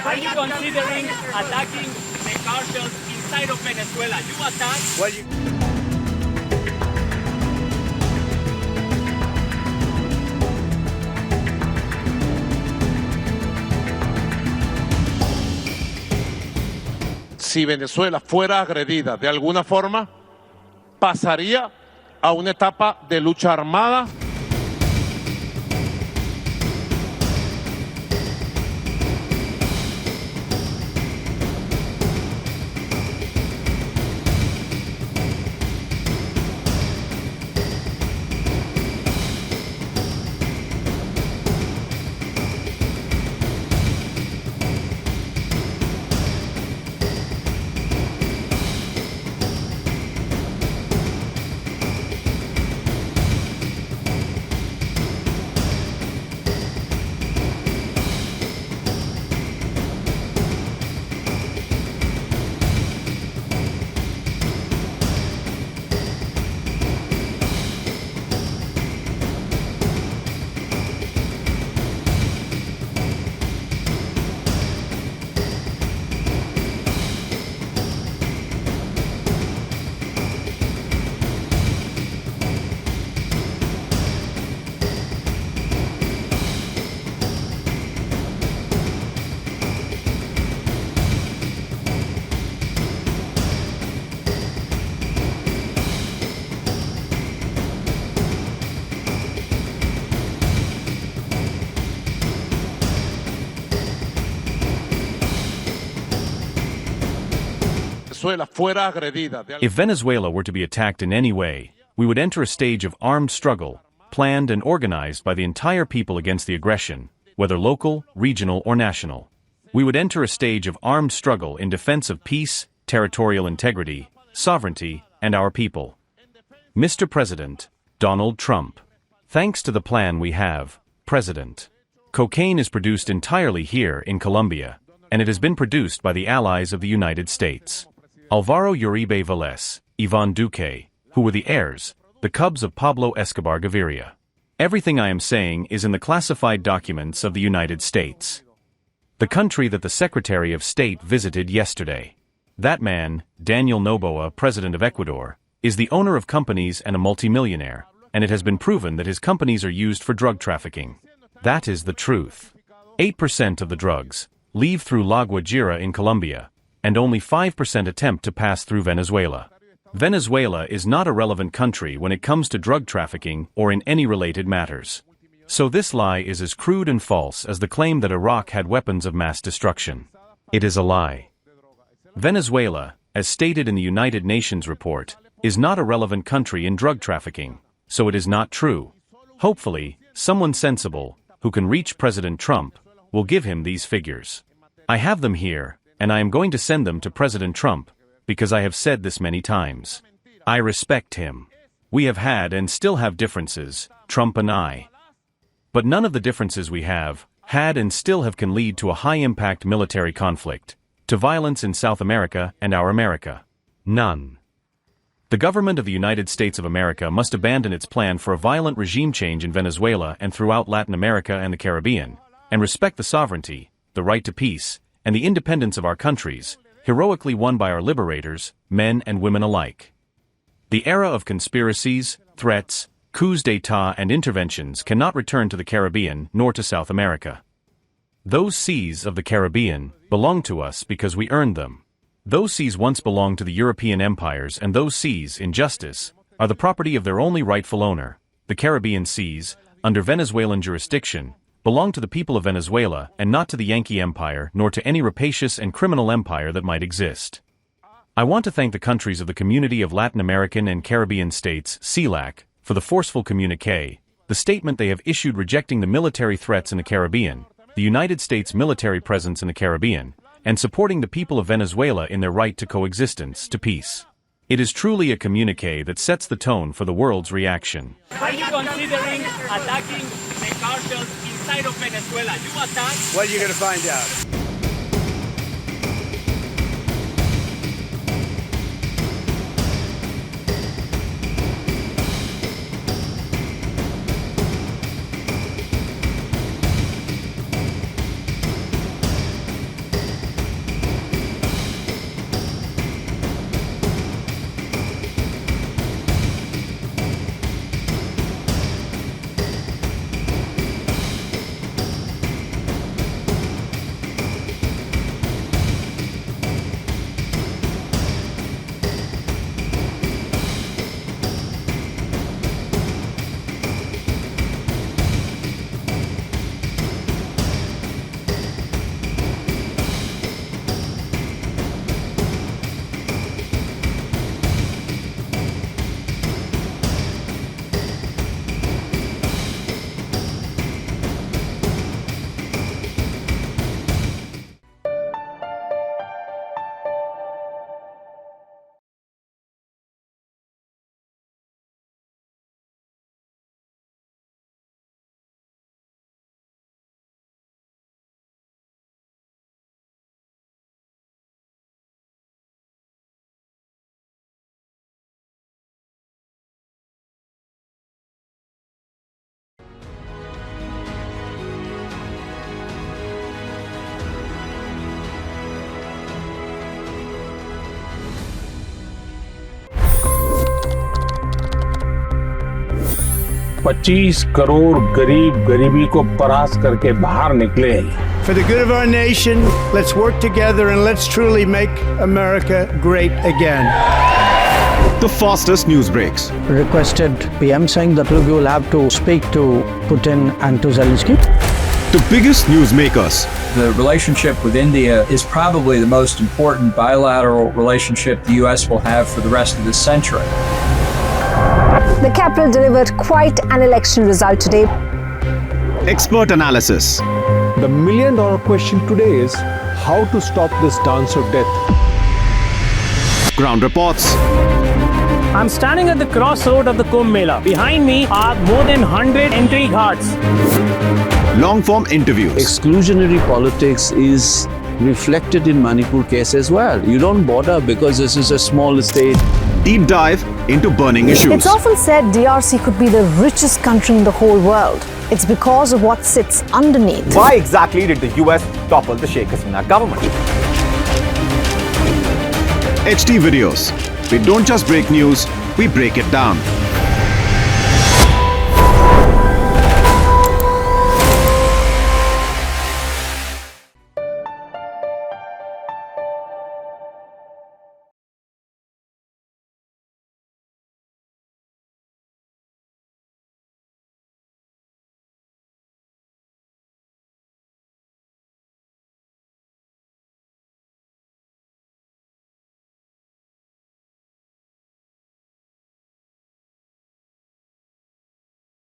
Are you considering attacking the cartels inside of Venezuela? You attack? Well, you... Si Venezuela fuera agredida de alguna forma, pasaría a una etapa de lucha armada. If Venezuela were to be attacked in any way, we would enter a stage of armed struggle, planned and organized by the entire people against the aggression, whether local, regional, or national. We would enter a stage of armed struggle in defense of peace, territorial integrity, sovereignty, and our people. Mr. President, Donald Trump. Thanks to the plan we have, President. Cocaine is produced entirely here in Colombia, and it has been produced by the allies of the United States. Alvaro Uribe Vélez, Iván Duque, who were the heirs, the cubs of Pablo Escobar Gaviria. Everything I am saying is in the classified documents of the United States. The country that the Secretary of State visited yesterday. That man, Daniel Noboa, President of Ecuador, is the owner of companies and a multimillionaire, and it has been proven that his companies are used for drug trafficking. That is the truth. 8% of the drugs leave through La Guajira in Colombia, and only 5% attempt to pass through Venezuela. Venezuela is not a relevant country when it comes to drug trafficking or in any related matters. So this lie is as crude and false as the claim that Iraq had weapons of mass destruction. It is a lie. Venezuela, as stated in the United Nations report, is not a relevant country in drug trafficking, so it is not true. Hopefully, someone sensible, who can reach President Trump, will give him these figures. I have them here, and I am going to send them to President Trump, because I have said this many times. I respect him. We have had and still have differences, Trump and I. But none of the differences we have, had and still have can lead to a high-impact military conflict, to violence in South America and our America. None. The government of the United States of America must abandon its plan for a violent regime change in Venezuela and throughout Latin America and the Caribbean, and respect the sovereignty, the right to peace, and the independence of our countries, heroically won by our liberators, men and women alike. The era of conspiracies, threats, coups d'état and interventions cannot return to the Caribbean nor to South America. Those seas of the Caribbean belong to us because we earned them. Those seas once belonged to the European empires, and those seas, in justice, are the property of their only rightful owner. The Caribbean seas, under Venezuelan jurisdiction, belong to the people of Venezuela and not to the Yankee Empire nor to any rapacious and criminal empire that might exist. I want to thank the countries of the Community of Latin American and Caribbean States, CELAC, for the forceful communiqué, the statement they have issued rejecting the military threats in the Caribbean, the United States military presence in the Caribbean, and supporting the people of Venezuela in their right to coexistence, to peace. It is truly a communiqué that sets the tone for the world's reaction. Are you considering attacking the cartels inside of Venezuela? You attack? Well, you're going to find out. 125 crore गरीब गरीबी को परास्त करके बाहर निकले। For the good of our nation, let's work together and let's truly make America great again. The fastest news breaks. Requested PM saying that we will have to speak to Putin and to Zelensky. The biggest newsmakers. The relationship with India is probably the most important bilateral relationship the U.S. will have for the rest of this century. The capital delivered quite an election result today. Expert analysis. The million-dollar question today is how to stop this dance of death. Ground reports. I'm standing at the crossroad of the Kumbh Mela. Behind me are more than 100 entry ghats. Long-form interviews. Exclusionary politics is reflected in Manipur case as well. You don't bother because this is a small state. Deep dive into burning issues. It's often said DRC could be the richest country in the whole world. It's because of what sits underneath. Why exactly did the US topple the Sheikh Hasina government? HT videos. We don't just break news, we break it down.